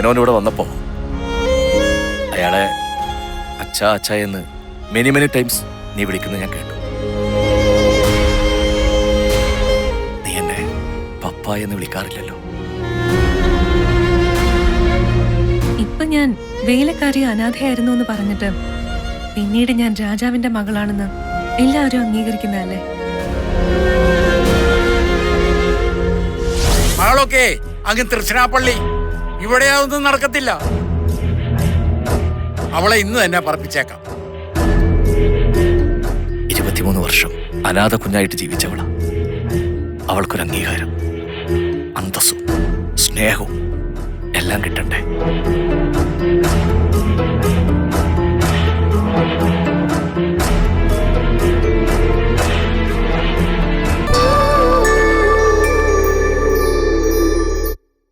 മേനോൻ ഇവിടെ വന്നപ്പോ അയാളെ അച്ഛാ അച്ഛാ എന്ന് മെനി മെനി ടൈംസ് നീ വിളിക്കുന്നത് ഞാൻ കേട്ടു. നീ എന്നെ പപ്പ എന്ന് വിളിക്കാറില്ലല്ലോ. ഇപ്പൊ ഞാൻ വേലക്കാരി അനാഥയായിരുന്നു എന്ന് പറഞ്ഞിട്ട് പിന്നീട് ഞാൻ രാജാവിന്റെ മകളാണെന്ന് എല്ലാവരും അംഗീകരിക്കുന്നതല്ലേ? മകളൊക്കെ അങ്ങ് തൃശ്ശിനാപ്പള്ളി. ഇവിടെ അതൊന്നും നടക്കത്തില്ല. അവളെ ഇന്ന് തന്നെ പറപ്പിച്ചേക്കാം. 23 വർഷം അനാഥ കുഞ്ഞായിട്ട് ജീവിച്ചവളാ. അവൾക്കൊരു അംഗീകാരം, അന്തസ്സും സ്നേഹവും എല്ലാം കിട്ടണ്ടേ?